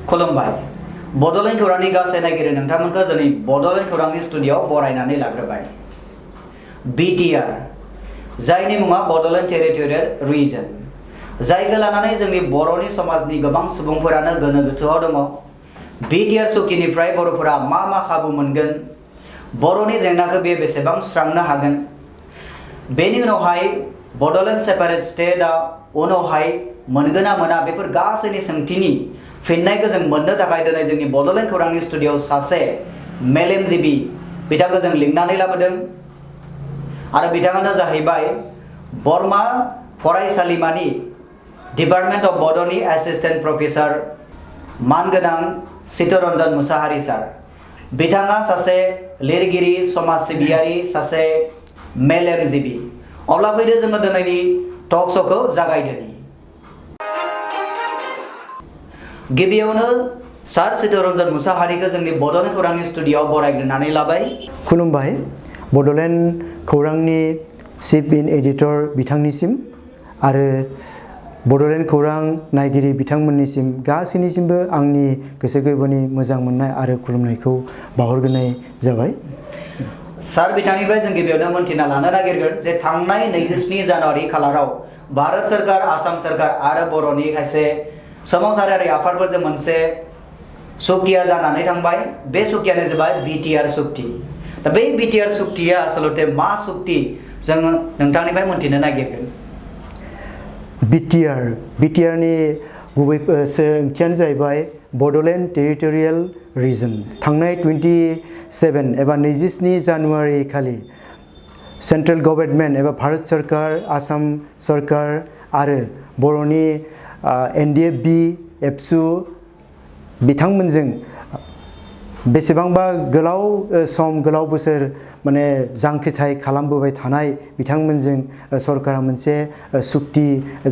खुलुमबाय बड'लेण्ड खौरांनि गासै नायगिरि नोंथांमोनखौ जोंनि बड'लेण्ड खौरांनि स्टुडिय'आव बरायनानै लाग्रोबाय बिटिआर जायनि मुङा बड'लेण्ड टेरिटरियेल रिजन जायखौ लानानै जोंनि बर'नि समाजनि गोबां सुबुंफोरानो गोनो गोथोआव दङ बिटिआर सुक्तिनिफ्राय बर'फोरा मा खाबु मोनगोन बर'नि जेंनाखौ बे बेसेबां सुस्रांनो हागोन बेनि उनावहाय बड'लेण्ड सेपारेट स्टेटआ उनावहाय मोनगोन ना मोना बेफोर गासैनि सोंथिनि फिननायखौ जों मोननो थाखाय दिनै जोंनि बड'लेण्ड खौरांनि स्टुडिय'आव सासे मेलेमजिबि बिथांखौ जों लिंनानै लाबोदों आरो बिथाङानो जाहैबाय बर्मा फरायसालिमानि डिपार्टमेन्ट अफ बड'नि एसिस्टेन्ट प्रफेसर मानगोनां चित्तरन्जन मुसाहारि सार बिथाङा सासे लिरगिरि समाज सिबियारि सासे मेलेमजिबि अब्ला फैदो जोङो दिनैनि टक श'खौ जागायदोनि गिबियावनो सार चित्तरन्जन मुसाहारिखौ जोंनि बड'लेण्ड खौरांनि स्टुडिय'आव बरायग्रोनानै लाबाय खुलुमबाय बड'लेण्ड खौरांनि चिफ इन एडिटर बिथांनिसिम आरो बड'लेण्ड खौरां नायगिरि बिथांमोननिसिम गासैनिसिमबो आंनि गोसो गोरबोनि मोजां मोननाय आरो खुलुमनायखौ बावहरग्रोनाय जाबाय सार बिथांनिफ्राय जों गिबियावनो मोनथिना लानो नागिरगोन जे थांनाय 27 जानुवारि खालाराव भारत सरकार आसाम सरकार आरो बर'नि खायसे समाजारि आफादफोरजों मोनसे सुक्तिया जानानै थांबाय बे सुक्तियानो जाबाय बिटिआर सुक्ति दा बे बिटिआर सुक्तिया आसलते मा सुक्ति जों नोंथांनिफ्राय मोनथिनो नागिरगोन बिटिआरनि गुबै ओंथियानो जाहैबाय बड'लेण्ड टेरिटरियेल रिजन थांनाय 27 एबा 27 जानुवारि खालि सेन्ट्रेल गभर्नमेन्ट एबा भारत सरकार आसाम सरकार आरो बर'नि एनडिएफबि एबसु बिथांमोनजों बेसेबांबा गोलाव सम गोलाव बोसोर माने जांख्रिथाय खालामबोबाय थानाय बिथांमोनजों सरकारा मोनसे सुक्ति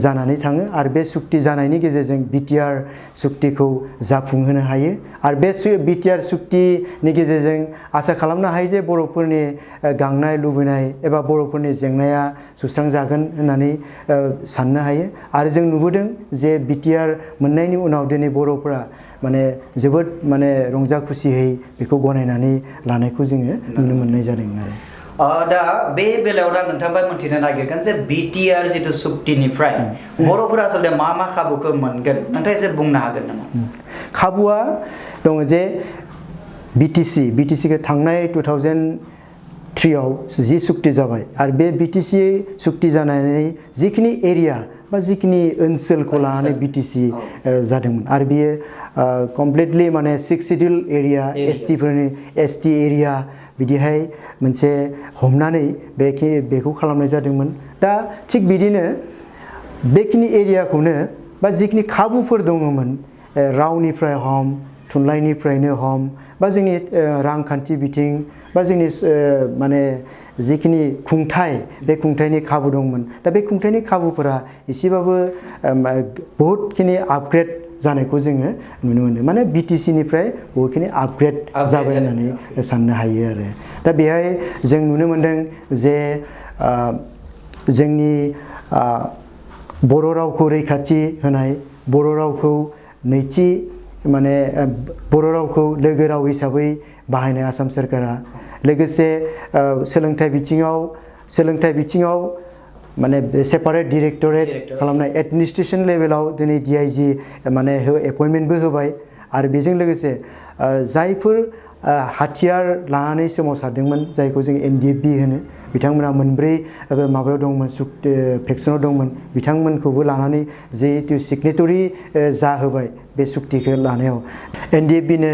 जानानै थाङो आरो बे सुक्ति जानायनि गेजेरजों बिटिआर सुक्तिखौ जाफुंहोनो हायो आरो बे बिटिआर सुक्तिनि गेजेरजों आसा खालामनो हायो जे बर'फोरनि गांनाय लुबैनाय एबा बर'फोरनि जेंनाया सुस्रांजागोन होननानै साननो हायो आरो जों नुबोदों जे बिटिआर मोननायनि उनाव दिनै बर'फोरा माने जोबोद माने रंजा खुसियै बेखौ गनायनानै लानायखौ जोङो नुनो मोननाय जादों आरो दा बे बेलायाव दा नोंथांनिफ्राय मोनथिनो नागिरगोन जे बिटिआर जिथु सुक्तिनिफ्राय बर'फोरा आसलते मा खाबुखौ मोनगोन नोंथाङा एसे बुंनो हागोन नामा खाबुआ दङ जे बिटिसिखौ थांनाय 2003 आव जि सुक्ति जाबाय आरो बे बिटिसि सुक्ति जानानै जिखिनि एरिया बा जिखिनि ओनसोलखौ लानानै बिटिसि जादोंमोन आरो बियो कमप्लिटलि माने 6 शिड्युल एरिया एसटि एरिया बिदिहाय मोनसे हमनानै बेखौ खालामनाय जादोंमोन दा थिग बिदिनो बेखिनि एरियाखौनो बा जिखिनि खाबुफोर दङमोन रावनिफ्राय हम थुनलाइनिफ्रायनो हम बा जोंनि रांखान्थि बिथिं बा जोंनि माने जिखिनि खुंथाय बे खुंथायनि खाबु दंमोन दा बे खुंथायनि खाबुफोरा एसेबाबो बहुतखिनि आपग्रेड जानायखौ जोङो नुनो मोनो माने बिटिसिनिफ्राय बहुतखिनि आपग्रेड जाबाय होननानै साननो हायो आरो दा बेहाय जों नुनो मोनदों जे जोंनि बर' रावखौ रैखाथि होनाय बर' रावखौ नैथि माने बर' रावखौ लोगो राव हिसाबै बाहायनाय आसाम सरकारा लोगोसे सोलोंथाइ बिथिङाव माने सेपारेट डिरेक्टरेट खालामनाय एडमिनिस्ट्रेसन लेभेलाव दिनै DIG माने एपइन्टमेन्टबो होबाय आरो बेजों लोगोसे जायफोर हाथियार लानानै सोमावसारदोंमोन जायखौ जों NDFB होनो बिथांमोना मोनब्रै माबायाव दंमोन फेक्सनाव दंमोन बिथांमोनखौबो लानानै जिहेतु सिगनेटरि जाहोबाय बे सुक्तिखौ लानायाव NDFBनो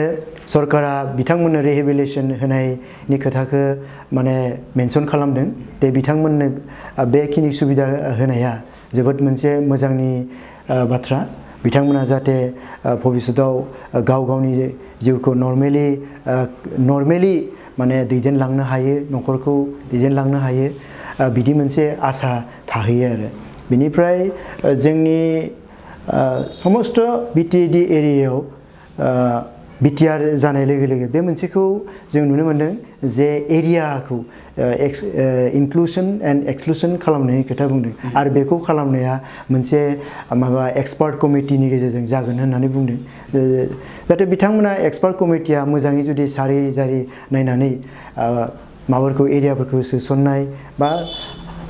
सरकारा बिथांमोननो रिहेबिलिटेसन होनायनि खोथाखौ माने मेनसन खालामदों दे बिथांमोननो बेखिनि सुबिदा होनाया जोबोद मोनसे मोजांनि बाथ्रा बिथांमोना जाहाथे भबिष्यताव गावनि जिउखौ नर्मेलि माने दैदेनलांनो हायो न'खरखौ दैदेनलांनो हायो बिदि मोनसे आसा थाहैयो आरो बिनिफ्राय जोंनि समस्त बिटिएडि एरियायाव बिटिआर जानाय लोगो लोगो बे मोनसेखौ जों नुनो मोन्दों जे एरियाखौ इनक्लुसन एन्ड एक्सक्लुसन खालामनायनि खोथा बुंदों आरो बेखौ खालामनाया मोनसे माबा एक्सपार्ट कमिटिनि गेजेरजों जागोन होननानै बुंदों जाहाथे बिथांमोना एक्सपार्ट कमिटिया मोजाङै जुदि सारि जारि नायनानै माबाफोरखौ एरियाफोरखौ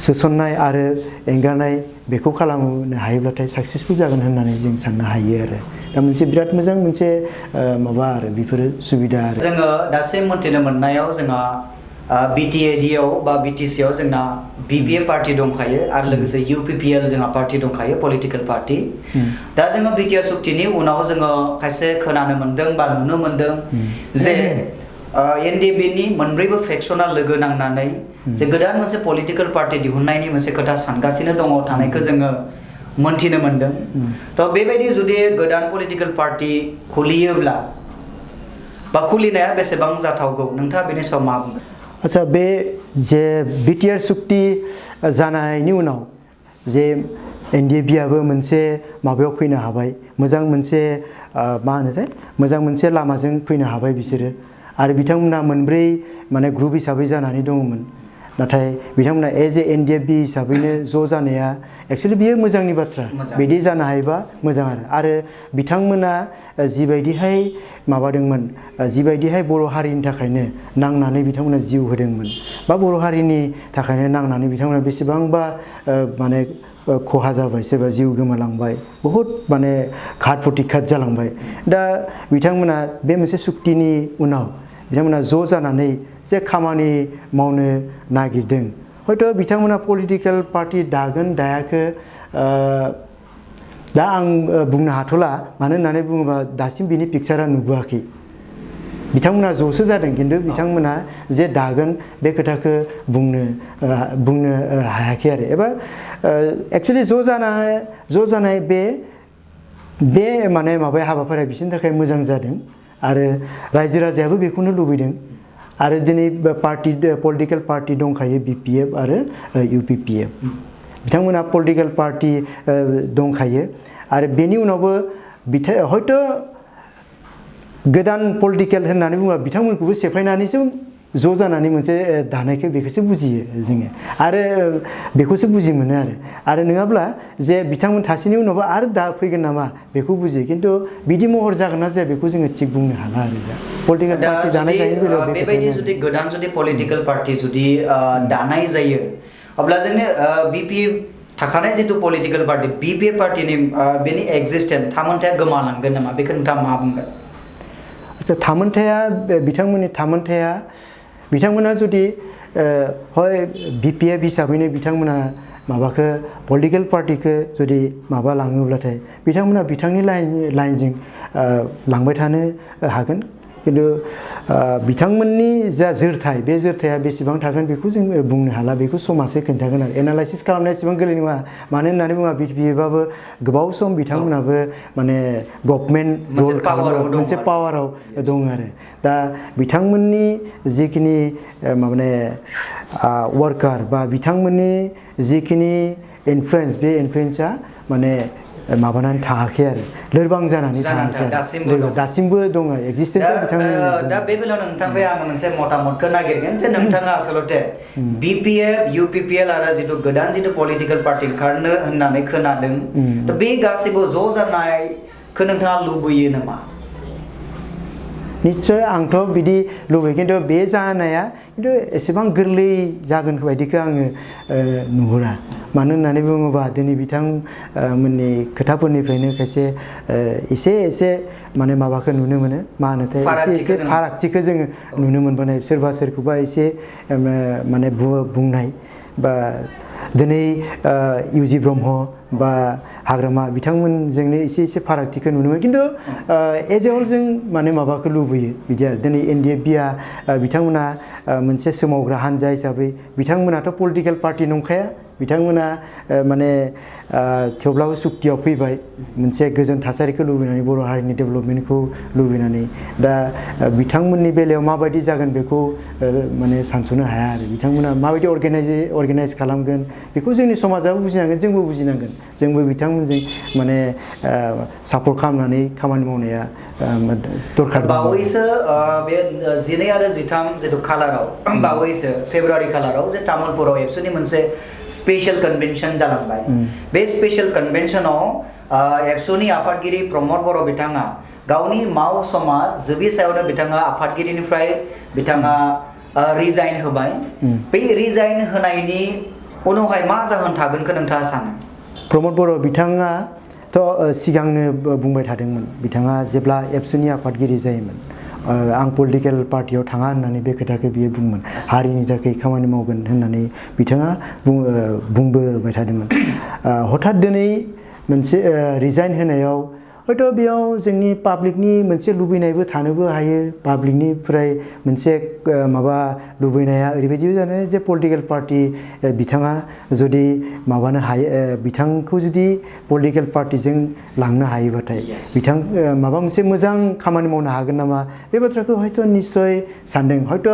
सोसननाय आरो एंगारनाय बेखौ खालामनो हायोब्लाथाय साक्सेसफुल जागोन होननानै जों साननो हायो आरो दा मोनसे बिराद मोजां मोनसे माबा आरो बेफोरो सुबिदा आरो जोङो दासिम मोनथिनो मोननायाव जोंहा बिटिएडिआव बा बिटिसिआव जोंना बिपिए पार्टी दंखायो आरो लोगोसे इउपिपिएल जोंहा पार्टी दंखायो पलिटिकल पार्टी दा जोङो बिटिआर सुक्तिनि उनाव जोङो खायसे खोनानो मोन्दों बा नुनो मोन्दों जे एनडिएफबि नि मोनब्रैबो फेक्सना लोगो नांनानै जे गोदान मोनसे पलिटिकल पार्टी दिहुननायनि मोनसे खोथा सानगासिनो दङ थानायखौ जोङो मोनथिनो मोन्दों थ' बेबायदि जुदि गोदान पलिटिकल पार्टी खुलियोब्ला बा खुलिनाया बेसेबां जाथावगौ नोंथाङा बेनि सायाव मा बुंगोन आच्छा बे जे बिटिआर सुक्ति जानायनि उनाव जे एनडिएफबिआबो मोनसे माबायाव फैनो हाबाय मोजां मोनसे मा होनोथाय मोजां मोनसे लामाजों फैनो हाबाय बिसोरो आरो बिथांमोना मोनब्रै माने ग्रुप हिसाबै जानानै दङमोन नाथाय बिथांमोना एज ए एनडिएफबि हिसाबैनो ज' जानाया एक्चुअलि बियो मोजांनि बाथ्रा बिदि जानो हायोबा मोजां आरो बिथांमोना जिबायदिहाय माबादोंमोन जिबायदिहाय बर' हारिनि थाखायनो नांनानै बिथांमोना जिउ होदोंमोन बा बर' हारिनि थाखायनो नांनानै बिथांमोना बेसेबांबा माने खहा जाबाय सोरबा जिउ गोमालांबाय बहुद माने घात प्रतिघात जालांबाय दा बिथांमोना बे मोनसे सुक्तिनि उनाव बिथांमोना ज' जानानै जे खामानि मावनो नागिरदों हयथ' बिथांमोना पलिटिकेल पार्टी दागोन दायाखै दा आं बुंनो हाथ'ला मानो होननानै बुङोबा दासिम बिनि पिक्सारा नुबोआखै बिथांमोना ज'सो जादों खिन्थु बिथांमोना जे दागोन बे खोथाखौ बुंनो हायाखै आरो एबा एक्चुअलि ज' जानाय बे माने माबाया हाबाफारिया बिसोरनि थाखाय मोजां जादों आरो रायजो राजायाबो बेखौनो लुबैदों आरो दिनै पार्टी पलिटिकल पार्टी दंखायो बिपिएफ आरो इउपिपिएफ बिथांमोना पलिटिकल पार्टी दंखायो आरो बेनि उनावबो हयथ' गोदान पलिटिकेल होननानै बुङोबा बिथांमोनखौबो सेफायनानैसो ज' जानानै मोनसे दानायखौ बेखौसो बुजियो जोङो आरो बेखौसो बुजि मोनो आरो नङाब्ला जे बिथांमोन थासेनि उनावबो आरो दा फैगोन नामा बेखौ बुजियो खिन्थु बिदि महर जागोन ना जाया बेखौ जोङो थिग बुंनो हाला आरो दा पलिटिकेल पार्टी दानाय जायैनि बेलायाव बेबायदि जुदि गोदान जुदि पलिटिकल पार्टी जुदि दानाय जायो अब्ला जोंनि बिपिए थाखानाय जितु पलिटिकल पार्टी बिपिए पार्टीनि बेनि एक्जिस्टेन्स थामोनथाया गोमालांगोन नामा बेखौ नोंथाङा मा बुंगोन आच्छा बिथांमोना जुदि हय बिपिएफ हिसाबैनो बिथांमोना माबाखौ पलिटिकल पार्टीखौ जुदि माबा लाङोब्लाथाय बिथांमोना बिथांनि लाइनजों लांबाय थानो हागोन खिन्थु बिथांमोननि जा जोरथाय बे जोरथाया बेसेबां थागोन बेखौ जों बुंनो हाला बेखौ समासो खोन्थागोन आरो एनालाइसिस खालामनाया एसेबां गोरलै नङा मानो होननानै बुङोबा बिपिएफआबो गोबाव सम बिथांमोनाबो माने गभर्नमेन्ट रल खालामो मोनसे पावाराव दं आरो दा बिथांमोननि जिखिनि माने वार्कार बा बिथांमोननि जिखिनि इनफ्लुयेन्स बे इनफ्लुयेन्सआ माने माबानानै थाङाखै आरो लोरबां जानानै थाङाखै दासिमबो दङ एक्जिस्टेन्सआ बिथांमोननि दा बे बेलायाव नोंथांनिफ्राय आङो मोनसे मतामतखौ नागिरगोन जे नोंथाङा आसलते बिपिएफ इउपिपिएल आरो जितु गोदान जितु पलिटिकल पार्टी ओंखारनो होननानै खोनादों थ' बे गासैबो ज' जानायखौ नोंथाङा लुबैयो नामा निश्चय आंथ' बिदि लुबैयो खिन्थु बे जानाया खिन्थु एसेबां गोरलै जागोन बायदिखौ आङो नुहुरा मानो होननानै बुङोबा दिनै बिथांमोननि खोथाफोरनिफ्रायनो खायसे एसे माने माबाखौ नुनो मोनो मा होनोथाय एसे फारागथिखौ जोङो नुनो मोनबोनाय सोरबा सोरखौबा एसे माने बुंनाय बा दिनै इउजि ब्रह्म बा हाग्रामा बिथांमोनजोंनो एसे फारागथिखौ नुनो मोनो खिन्थु एज ए हल जों माने माबाखौ लुबैयो बिदि आरो दिनै एनडिएफबिआ बिथांमोना मोनसे सोमावग्रा हानजा हिसाबै बिथांमोनाथ' पलिटिकेल पार्टी नंखाया बिथांमोना माने थेवब्लाबो सुक्तियाव फैबाय मोनसे गोजोन थासारिखौ लुबैनानै बर' हारिनि डेभेलपमेन्टखौ लुबैनानै दा बिथांमोननि बेलायाव माबायदि जागोन बेखौ माने सानस'नो हाया आरो बिथांमोना माबायदि अर्गानाइज खालामगोन बेखौ जोंनि समाजाबो बुजिनांगोन जोंबो बुजिनांगोन जोंबो बिथांमोनजों माने सापर्ट खालामनानै खामानि मावनाया दरखार बावैसो बे 12 आरो 13 जिथु खालाराव बावैसो फेब्रुवारि खालाराव जे तामुलपुराव एबसुनि मोनसे स्पेशल कन्वेन्शन जालांबाय बे स्पेशल कन्वेन्शनाव एबसुनि आफादगिरि प्रमद बर' बिथाङा गावनि माव समा जोबि सायावनो बिथाङा आफादगिरिनिफ्राय बिथाङा रिजाइन होबाय बे रिजाइन होनायनि उनावहाय मा जाहोन थागोनखौ नोंथाङा सानो प्रमद बर' बिथाङा थ' सिगांनो बुंबाय थादोंमोन बिथाङा जेब्ला एबसुनि आफादगिरि जायोमोन आं पलिटिकेल पार्टियाव थाङा होननानै बे खोथाखौ बियो बुंमोन हारिनि थाखाय खामानि मावगोन होननानै बिथाङा बुंबोबाय थादोंमोन हठात दिनै मोनसे रिजाइन होनायाव हयथ' बेयाव जोंनि पाब्लिकनि मोनसे लुबैनायबो थानोबो हायो पाब्लिकनिफ्राय मोनसे माबा लुबैनाया ओरैबायदिबो जानो जे पलिटिकेल पार्टि बिथाङा जुदि माबानो हायो बिथांखौ जुदि पलिटिकेल पार्टिजों लांनो हायोबाथाय बिथां माबा मोनसे मोजां खामानि मावनो हागोन नामा बे बाथ्राखौ हयथ' निस्सय सानदों हयथ'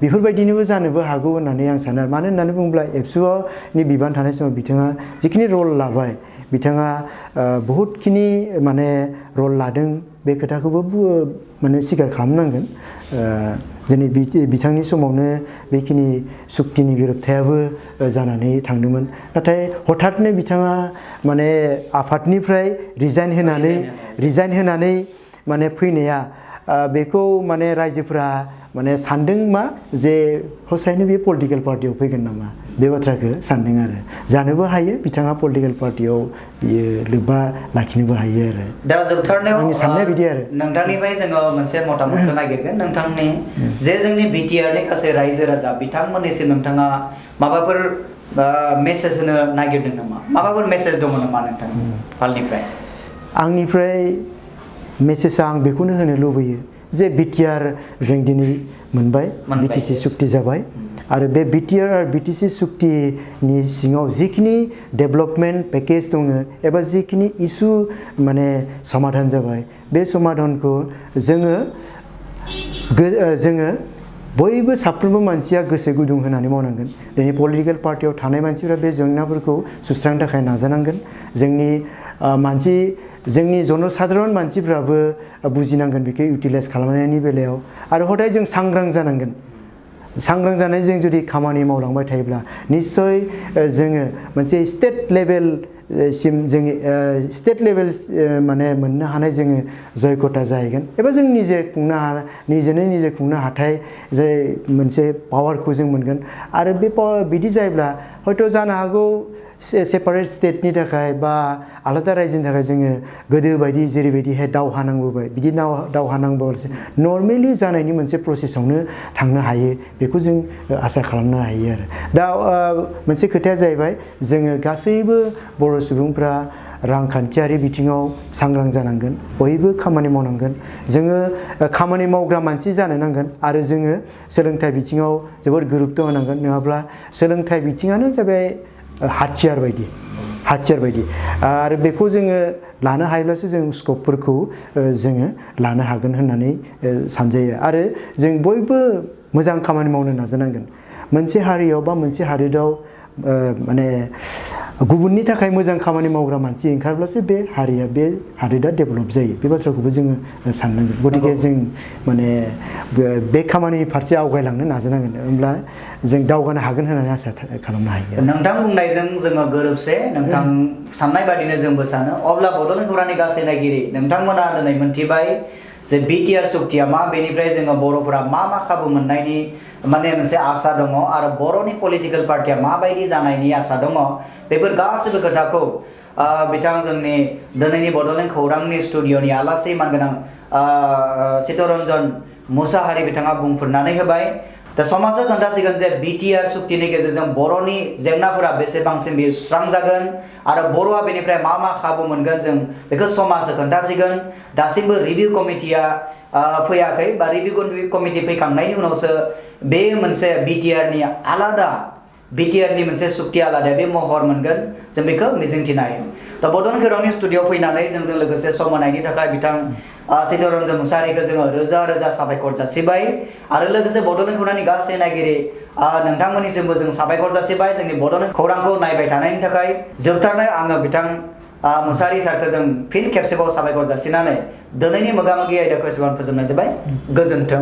बेफोरबायदिनोबो जानोबो हागौ होननानै आं सानो मानो होननानै बुङोब्ला एबसुनि बिबान थानाय समाव बिथाङा जिखिनि रल लाबाय बिथाङा बहुतखिनि माने रल लादों बे खोथाखौबो माने स्वीकार खालामनांगोन दिनै बिथांनि समावनो बेखिनि सुक्तिनि गोरोबथायाबो जानानै थांदोंमोन नाथाय हठातनो बिथाङा माने आफादनिफ्राय रिजाइन होनानै माने फैनाया बेखौ माने रायजोफोरा माने सानदों मा जे हसायैनो बे पलिटिकेल पार्टियाव फैगोन नामा बे बाथ्राखौ सानदों आरो जानोबो हायो बिथाङा पलिटिकेल पार्टियाव बियो लोब्बा लाखिनोबो हायो आरो दा जोबथारनायाव आंनि साननाया बिदि आरो नोंथांनिफ्राय जोङो मोनसे मतामतखौ नागिरगोन नोंथांनि जे जोंनि बिटिआरनि गासै रायजो राजा बिथांमोननिसिम नोंथाङा माबाफोर मेसेज होनो नागिरदों नामा माबाफोर मेसेज दङ नामा नोंथां फालनिफ्राय आंनिफ्राय मेसेजआ आं बेखौनो होनो लुबैयो जे बिटिआर जों दिनै मोनबाय बिटिसि सुक्ति जाबाय आरो बे बिटिआर आरो बिटिसि सुक्तिनि सिङाव जिखिनि डेभेलपमेन्ट पेकेज दङ एबा जिखिनि इसु माने समाधान जाबाय बे समाधानखौ जोङो बयबो साफ्रोमबो मानसिया गोसो गुदुं होनानै मावनांगोन दिनै पलिटिकेल पार्टियाव थानाय मानसिफ्रा बे जेंनाफोरखौ सुस्रांनो थाखाय नाजानांगोन जोंनि जनसाधारन मानसिफ्राबो बुजिनांगोन बेखौ इउटिलाइज खालामनायनि बेलायाव आरो हदाय जों सांग्रां जानांगोन सांग्रां जानानै जों जुदि खामानि मावलांबाय थायोब्ला निस्सय जोङो मोनसे स्टेट लेभेलसिम जोंनि स्टेट लेभेल माने मोननो हानाय जोङो जयगता जाहैगोन एबा जों निजेनो खुंनो हाथाय जे मोनसे पावारखौ जों मोनगोन आरो बे बिदि जायोब्ला हयथ' जानो हागौ सेपारेट स्टेटनि थाखाय बा आलादा रायजोनि थाखाय जोङो गोदो बायदि जेरैबायदिहाय दावहा नांबोबाय बिदि दावहा नांबोबासो नर्मेलि जानायनि मोनसे प्रसेसआवनो थांनो हायो बेखौ जों आसा खालामनो हायो आरो दा मोनसे खोथाया जाहैबाय जोङो गासैबो बर' सुबुंफ्रा रांखान्थियारि बिथिङाव सांग्रां जानांगोन बयबो खामानि मावनांगोन जोङो खामानि मावग्रा मानसि जानो नांगोन आरो जोङो सोलोंथाइ बिथिङाव जोबोद गुरुत्व होनांगोन नङाब्ला सोलोंथाइ बिथिङानो जाबाय हाथियार बायदि आरो बेखौ जोङो लानो हायोब्लासो जों स्कपफोरखौ जोङो लानो हागोन होननानै सानजायो आरो जों बयबो मोजां खामानि मावनो नाजानांगोन मोनसे हारियाव बा मोनसे हादोराव माने गुबुननि थाखाय मोजां खामानि मावग्रा मानसि ओंखारब्लासो बे हादोरा डेभेलप जायो बे बाथ्राखौबो जोङो साननांगोन गतिके जों माने बे खामानि फारसे आवगायलांनो नाजानांगोन होमब्ला जों दावगानो हागोन होननानै आसा खालामनो हायो नोंथां बुंनायजों जोङो गोरोबसे नोंथां साननाय बादिनो जोंबो सानो अब्ला बड'लेण्ड खौरांनि गासै नायगिरि नोंथांमोना दिनै मोनथिबाय जे बिटिआर सुक्तिया मा बेनिफ्राय जोङो बर'फोरा मा खाबु मोननायनि माने मोनसे आसा दङ आरो बर'नि पलिटिकेल पार्टिया माबायदि जानायनि आसा दङ बेफोर गासैबो खोथाखौ बिथां जोंनि दिनैनि बड'लेण्ड खौरांनि स्टुडिअनि आलासि मानगोनां चित्तरन्जन मुसाहारि बिथाङा बुंफोरनानै होबाय दा समाजा खोन्थासिगोन जे बिटिआर सुक्तिनि गेजेरजों बर'नि जेंनाफोरा बेसेबांसिम बियो सुस्रांजागोन आरो बर'आ बेनिफ्राय मा खाबु मोनगोन जों बेखौ समाजा खोन्थासिगोन दासिमबो रिभिउ कमिटिया फैयाखै बा रिभिउ कमिटि फैखांनायनि उनावसो बे मोनसे बिटिआरनि आलादा BTR नि मोनसे सुक्ति आलादा बे महर मोनगोन जों बेखौ मिजिंथिनो हायो दा बड'लेण्ड खौरांनि स्टुडिअ फैनानै जोंजों लोगोसे सम होनायनि थाखाय बिथां चित्तरन्जन मुसाहारिखौ जोङो रोजा रोजा साबायखर जासिबाय आरो लोगोसे बड'लेण्ड खौरांनि गासै नायगिरि नोंथांमोननिसिमबो जों साबायखर जासिबाय जोंनि बड'लेण्ड खौरांखौ नायबाय थानायनि थाखाय जोबथारनायाव आङो बिथां मुसाहारि सारखौ जों फिन खेबसेबाव साबायखर जासिनानै दिनैनि मोगा-मोगि आयदाखौ एसेबां फोजोबनाय जाबाय गोजोन्थों।